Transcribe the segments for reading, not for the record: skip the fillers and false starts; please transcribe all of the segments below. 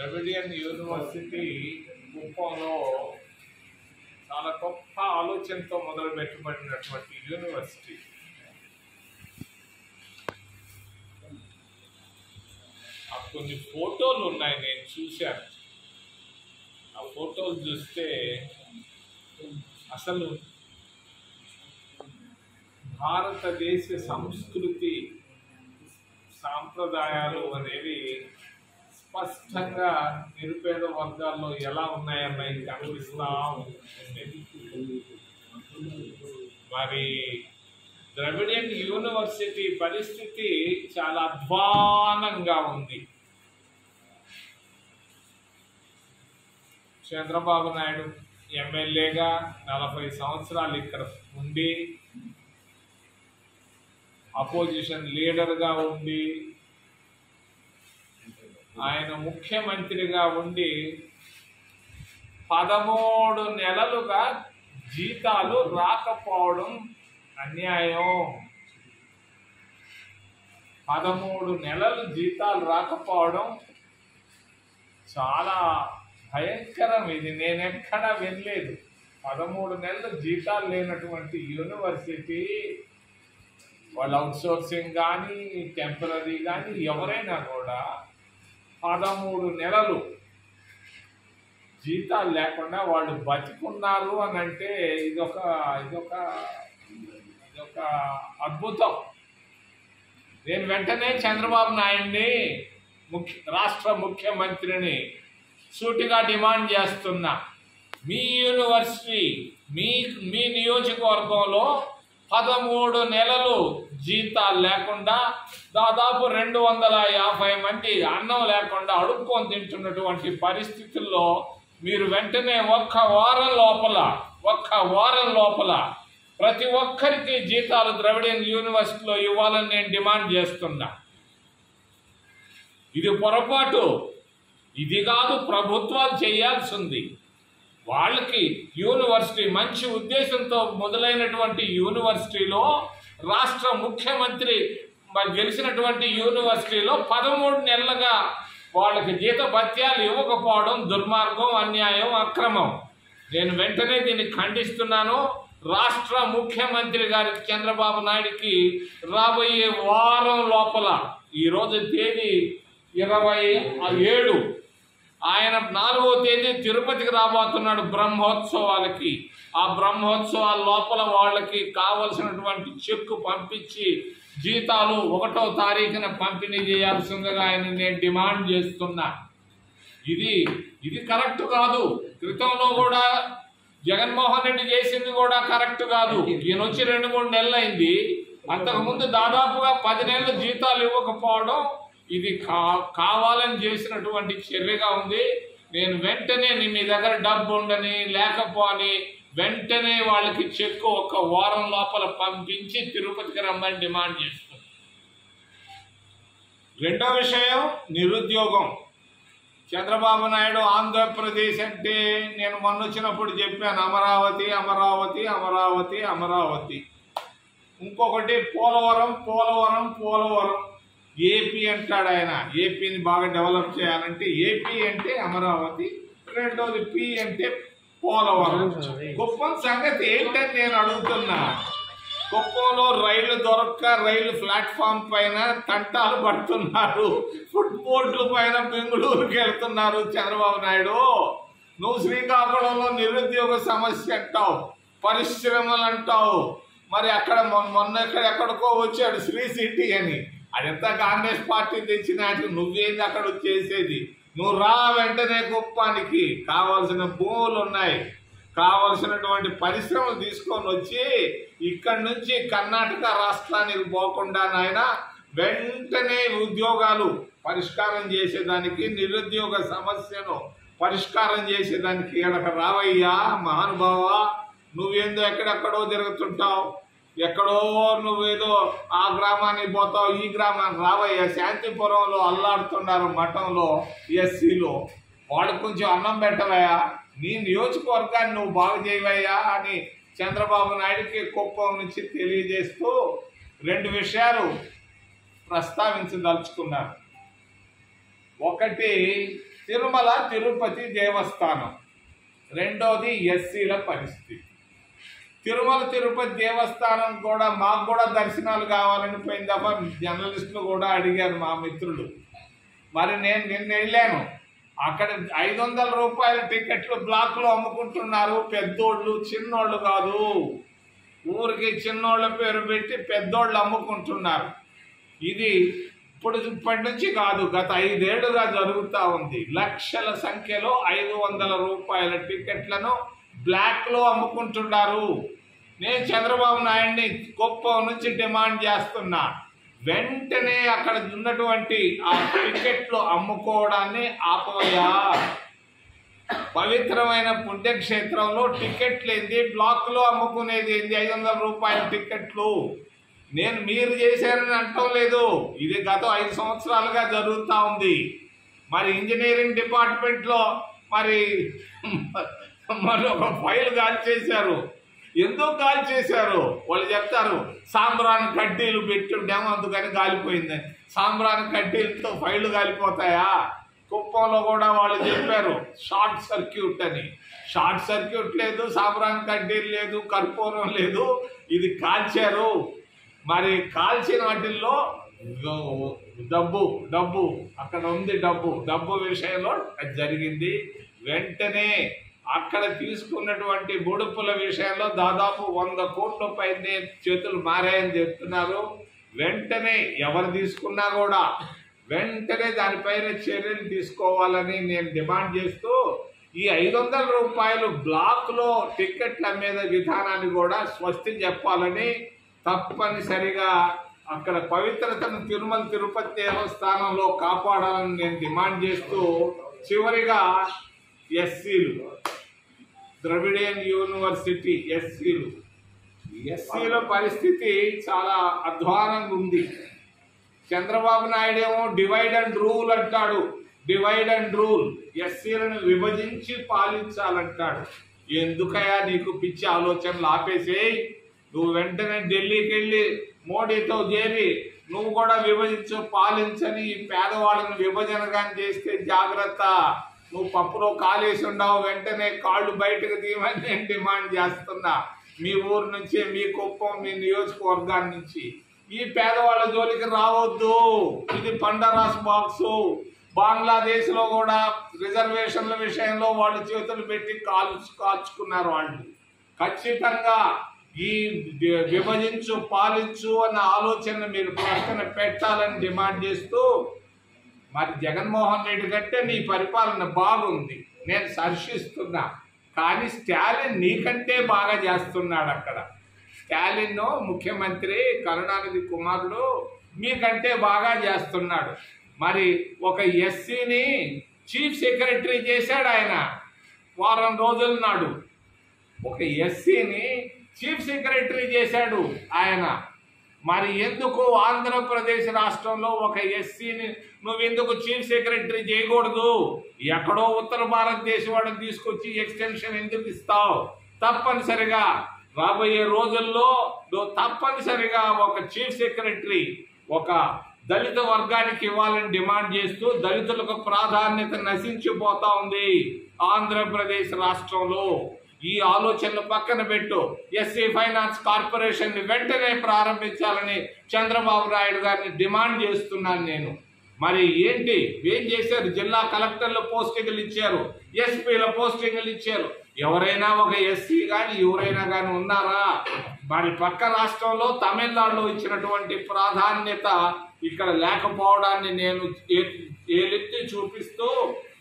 Dravidian university కుప్పంలో చాలా గొప్ప ఆలోచనతో మొదలుపెట్టబడినటువంటి యూనివర్సిటీ. కొన్ని ఫోటోలు ఉన్నాయి, నేను చూశాను. ఆ ఫోటోలు చూస్తే అసలు భారతదేశ సంస్కృతి సాంప్రదాయాలు అనేవి స్పష్టంగా నిరుపేద వర్గాల్లో ఎలా ఉన్నాయన్నది కనిపిస్తా ఉండేది. మరి ద్రవిడియన్ యూనివర్సిటీ పరిస్థితి చాలా అధ్వానంగా ఉంది. చంద్రబాబు నాయుడు ఎమ్మెల్యేగా 40 సంవత్సరాలు ఇక్కడ ఉండి, అపోజిషన్ లీడర్గా ఉండి, ఆయన ముఖ్యమంత్రిగా ఉండి 13 నెలలుగా జీతాలు రాకపోవడం అన్యాయం. 13 నెలలు జీతాలు రాకపోవడం చాలా భయంకరం. ఇది నేనెక్కడా వినలేదు. 13 నెలలు జీతాలు లేనటువంటి యూనివర్సిటీ వాళ్ళు అవుట్సోర్సింగ్ కానీ టెంపరీ కానీ ఎవరైనా కూడా 13 నెలలు జీతాలు లేకుండా వాళ్ళు బతికున్నారు అని అంటే ఇదొక అద్భుతం. నేను వెంటనే చంద్రబాబు నాయుడిని రాష్ట్ర ముఖ్యమంత్రిని సూటిగా డిమాండ్ చేస్తున్నా, మీ యూనివర్సిటీ మీ నియోజకవర్గంలో 13 నెలలు జీతాలు లేకుండా దాదాపు 250 మంది అన్నం లేకుండా అడుక్కొని తింటున్నటువంటి పరిస్థితుల్లో మీరు వెంటనే ఒక్క వారం లోపల ప్రతి ఒక్కరికి జీతాలు ద్రవిడియన్ యూనివర్సిటీలో ఇవ్వాలని నేను డిమాండ్ చేస్తున్నా. ఇది పొరపాటు. ఇది కాదు ప్రభుత్వాలు చేయాల్సింది. వాళ్ళకి యూనివర్సిటీ మంచి ఉద్దేశంతో మొదలైనటువంటి యూనివర్సిటీలో రాష్ట్ర ముఖ్యమంత్రి గెలిచినటువంటి యూనివర్సిటీలో 13 నెలలుగా వాళ్ళకి జీతభత్యాలు ఇవ్వకపోవడం దుర్మార్గం, అన్యాయం, అక్రమం. నేను వెంటనే దీన్ని ఖండిస్తున్నాను. రాష్ట్ర ముఖ్యమంత్రి గారి చంద్రబాబు నాయుడికి రాబోయే వారం లోపల, ఈరోజు తేదీ 27, ఆయన 4వ తేదీ తిరుపతికి రాబోతున్నాడు బ్రహ్మోత్సవాలకి. ఆ బ్రహ్మోత్సవాల లోపల వాళ్ళకి కావలసినటువంటి చెక్కు పంపించి జీతాలు 1వ తారీఖున పంపిణీ చేయాల్సిందిగా ఆయన నేను డిమాండ్ చేస్తున్నా. ఇది కరెక్ట్ కాదు. క్రితంలో కూడా జగన్మోహన్ రెడ్డి చేసింది కూడా కరెక్ట్ కాదు. ఈయన వచ్చి 2-3 నెలలు అయింది. అంతకుముందు దాదాపుగా 10 నెలలు జీతాలు ఇవ్వకపోవడం ఇది కావాలని చేసినటువంటి చర్యగా ఉంది. నేను వెంటనే మీ దగ్గర డబ్బు ఉండని లేకపోని వెంటనే వాళ్ళకి చెక్కు 1 వారం లోపల పంపించి తిరుపతికి రమ్మని డిమాండ్ చేస్తాను. రెండో విషయం నిరుద్యోగం. చంద్రబాబు నాయుడు ఆంధ్రప్రదేశ్ అంటే నేను మొన్న వచ్చినప్పుడు చెప్పాను, అమరావతి అమరావతి అమరావతి అమరావతి. ఇంకొకటి పోలవరం. ఏపీ అంటాడు ఆయన. ఏపీని బాగా డెవలప్ చేయాలంటే ఏపీ అంటే అమరావతి, రెండోది పి అంటే పోలవరం. కుప్పం సంగతి ఏంటని నేను అడుగుతున్నా. కుప్పంలో రైళ్లు దొరక్క రైలు ప్లాట్ఫామ్ పైన తంటాలు పడుతున్నారు. ఫుడ్ బోర్డుల పైన బెంగళూరుకి వెళ్తున్నారు. చంద్రబాబు నాయుడు, నువ్వు శ్రీకాకుళంలో నిరుద్యోగ సమస్య అంటావు, పరిశ్రమలు అంటావు. మరి అక్కడ మొన్న ఎక్కడికో వచ్చాడు శ్రీ సిటీ అని. అదంతా కాంగ్రెస్ పార్టీ తెచ్చినట్టు నువ్వేంది అక్కడ చేసేది? నువ్వు రా వెంటనే కుప్పానికి. కావాల్సిన భూములు ఉన్నాయి, కావలసినటువంటి పరిశ్రమలు తీసుకొని వచ్చి ఇక్కడి నుంచి కర్ణాటక రాష్ట్రానికి పోకుండా నాయన వెంటనే ఉద్యోగాలు పరిష్కారం చేసేదానికి, నిరుద్యోగ సమస్యను పరిష్కారం చేసేదానికి ఎక్కడికి రావయ్యా మహానుభావ. నువ్వేందో ఎక్కడెక్కడో తిరుగుతుంటావు, ఎక్కడో నువ్వేదో ఆ గ్రామానికి పోతావు, ఈ గ్రామానికి రావయ్యా. శాంతిపురంలో అల్లాడుతున్నారు మఠంలో ఎస్సీలో, వాడు కొంచెం అన్నం పెట్టవయ్యా, నీ నియోజకవర్గాన్ని నువ్వు బాగు చేయవయ్యా అని చంద్రబాబు నాయుడికి కుప్పం నుంచి తెలియజేస్తూ 2 విషయాలు ప్రస్తావించదలుచుకున్నారు. ఒకటి, తిరుమల తిరుపతి దేవస్థానం. రెండోది ఎస్సీల పరిస్థితి. తిరుమల తిరుపతి దేవస్థానం కూడా మాకు కూడా దర్శనాలు కావాలని పోయిన దఫా జర్నలిస్టులు కూడా అడిగారు మా మిత్రులు. మరి నేను నిన్న వెళ్ళాను. అక్కడ 500 రూపాయల టికెట్లు బ్లాక్లో అమ్ముకుంటున్నారు. పెద్దోళ్ళు, చిన్నోళ్ళు కాదు. ఊరికి చిన్నోళ్ళ పేరు పెట్టి పెద్దోళ్ళు అమ్ముకుంటున్నారు. ఇది ఇప్పటి నుంచి కాదు, గత 5 ఏళ్లుగా జరుగుతూ ఉంది. లక్షల సంఖ్యలో 500 రూపాయల టికెట్లను బ్లాక్లో అమ్ముకుంటున్నారు. నేను చంద్రబాబు నాయుడిని కుప్పం నుంచి డిమాండ్ చేస్తున్నా, వెంటనే అక్కడ ఉన్నటువంటి ఆ టికెట్లు అమ్ముకోవడాన్ని ఆపవయ్యా. పవిత్రమైన పుణ్యక్షేత్రంలో టికెట్లు ఏంది, బ్లాక్లో అమ్ముకునేది ఏంది? 500 రూపాయల టికెట్లు. నేను మీరు చేశారని అంటం లేదు, ఇది గత 5 సంవత్సరాలుగా జరుగుతూ ఉంది. మరి ఇంజనీరింగ్ డిపార్ట్మెంట్లో మరి ఒక ఫైల్ గాలి చేశారు. ఎందుకు గాలి చేశారు వాళ్ళు చెప్తారు. సాంబ్రాన్ కడ్డీలు పెట్టుండేమో అందుకని గాలిపోయిందని. సాంబ్రాన్ కడ్డీలతో ఫైళ్ళు గాలిపోతాయా? కుప్పంలో కూడా వాళ్ళు చెప్పారు షార్ట్ సర్క్యూట్ అని. షార్ట్ సర్క్యూట్ లేదు, సాంబ్రాన్ కడ్డీలు లేదు, కర్పూరం లేదు, ఇది కాల్చారు. మరి కాల్చిన వాటిల్లో డబ్బు అక్కడ ఉంది. డబ్బు విషయంలో జరిగింది. వెంటనే అక్కడ తీసుకున్నటువంటి ముడుపుల విషయంలో దాదాపు 100 కోట్ల పైనే చేతులు మారాయని చెప్తున్నారు. వెంటనే ఎవరు తీసుకున్నా కూడా వెంటనే దానిపైన చర్యలు తీసుకోవాలని నేను డిమాండ్ చేస్తూ, ఈ 500 రూపాయలు బ్లాక్లో టికెట్ల మీద విధానాన్ని కూడా స్వస్తి చెప్పాలని, తప్పనిసరిగా అక్కడ పవిత్రతను తిరుమల తిరుపతి దేవస్థానంలో కాపాడాలని నేను డిమాండ్ చేస్తూ, చివరిగా ఎస్సీలు, ద్రవిడియన్ యూనివర్సిటీ ఎస్సీల పరిస్థితి చాలా అధ్వానంగా ఉంది. చంద్రబాబు నాయుడు ఏమో డివైడ్ అండ్ రూల్ అంటాడు. డివైడ్ అండ్ రూల్, ఎస్సీలను విభజించి పాలించాలంటాడు. ఎందుకయ్యా నీకు పిచ్చి ఆలోచనలు? ఆపేసేయి. నువ్వు వెంటనే ఢిల్లీకి వెళ్ళి మోడీతో చేరి నువ్వు కూడా విభజించు, పాలించని ఈ పేదవాళ్ళని విభజనగా చేస్తే జాగ్రత్త. నువ్వు పప్పులో కాలేసి ఉండవు, వెంటనే కాళ్ళు బయటకు తీయమని నేను డిమాండ్ చేస్తున్నా. మీ ఊరు నుంచి, మీ కుప్పం, మీ నియోజకవర్గాన్ని నుంచి ఈ పేదవాళ్ళ జోలికి రావద్దు. ఇది పండరాస్ బాక్సు. బంగ్లాదేశ్లో కూడా రిజర్వేషన్ల విషయంలో వాళ్ళు చేతులు పెట్టి కాల్చుకున్నారు. వాళ్ళు ఖచ్చితంగా ఈ విభజించు పాలించు అన్న ఆలోచన మీరు ప్రక్కన పెట్టాలని డిమాండ్ చేస్తూ, మరి జగన్మోహన్ రెడ్డి కంటే నీ పరిపాలన బాగుంది, నేను హర్షిస్తున్నా. కానీ స్టాలిన్ నీకంటే బాగా చేస్తున్నాడు. అక్కడ స్టాలిన్ ముఖ్యమంత్రి, కరుణానిధి కుమారుడు మీకంటే బాగా చేస్తున్నాడు. మరి ఒక ఎస్సీని చీఫ్ సెక్రటరీ చేశాడు ఆయన వారం రోజుల నాడు. ఒక ఎస్సీని చీఫ్ సెక్రటరీ చేశాడు ఆయన. మరి ఎందుకు ఆంధ్రప్రదేశ్ రాష్ట్రంలో ఒక ఎస్సీని నువ్వెందుకు చీఫ్ సెక్రటరీ చేయకూడదు? ఎక్కడో ఉత్తర భారతదేశం వాడిని తీసుకొచ్చి ఎక్స్టెన్షన్ ఎందుకు ఇస్తావు? తప్పనిసరిగా రాబోయే రోజుల్లో తప్పనిసరిగా ఒక చీఫ్ సెక్రటరీ ఒక దళిత వర్గానికి ఇవ్వాలని డిమాండ్ చేస్తూ, దళితులకు ప్రాధాన్యత నశించిపోతా ఉంది ఆంధ్రప్రదేశ్ రాష్ట్రంలో. ఈ ఆలోచనలు పక్కన పెట్టు. ఎస్సీ ఫైనాన్స్ కార్పొరేషన్ ని వెంటనే ప్రారంభించాలని చంద్రబాబు నాయుడు గారిని డిమాండ్ చేస్తున్నాను నేను. మరి ఏంటి ఏం చేశారు? జిల్లా కలెక్టర్ల పోస్టింగ్లు ఇచ్చారు, ఎస్పీల పోస్టింగ్లు ఇచ్చారు. ఎవరైనా ఒక ఎస్సీ కానీ ఎవరైనా కానీ ఉన్నారా? మరి పక్క రాష్ట్రంలో తమిళనాడులో ఇచ్చినటువంటి ప్రాధాన్యత ఇక్కడ లేకపోవడాన్ని నేను ఏలెత్తి చూపిస్తూ,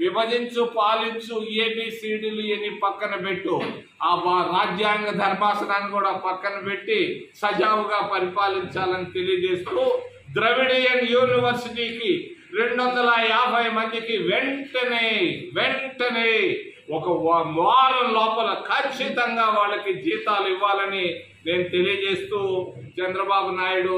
విభజించు పాలించు ఏబిసిడీలు అని పక్కన పెట్టు, ఆ రాజ్యాంగ ధర్మాసనాన్ని కూడా పక్కన పెట్టి సజావుగా పరిపాలించాలని తెలియజేస్తూ, ద్రవిడియన్ యూనివర్సిటీకి 250 మందికి వెంటనే ఒక వారం లోపల ఖచ్చితంగా వాళ్ళకి జీతాలు ఇవ్వాలని నేను తెలియజేస్తూ, చంద్రబాబు నాయుడు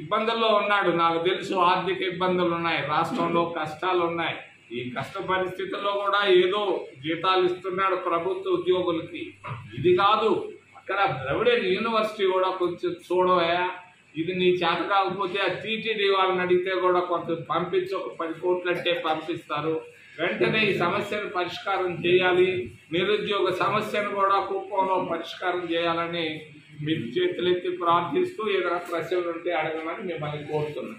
ఇబ్బందుల్లో ఉన్నాడు, నాకు తెలుసు. ఆర్థిక ఇబ్బందులు ఉన్నాయి, రాష్ట్రంలో కష్టాలు ఉన్నాయి. ఈ కష్ట పరిస్థితుల్లో కూడా ఏదో జీతాలు ఇస్తున్నాడు ప్రభుత్వ ఉద్యోగులకి. ఇది కాదు, అక్కడ ద్రవిడియన్ యూనివర్సిటీ కూడా కొంచెం చూడవా. ఇది నీ చేత కాకపోతే ఆ టీటీడీ వాళ్ళని అడిగితే కూడా కొంత పంపించి ఒక 10 కోట్లు అంటే పంపిస్తారు. వెంటనే ఈ సమస్యను పరిష్కారం చేయాలి. నిరుద్యోగ సమస్యను కూడా కుప్పంలో పరిష్కారం చేయాలని మీకు చేతులెత్తి ప్రార్థిస్తూ ఏదైనా ప్రశ్నలు ఉంటే అడగమని మిమ్మల్ని కోరుతున్నాను.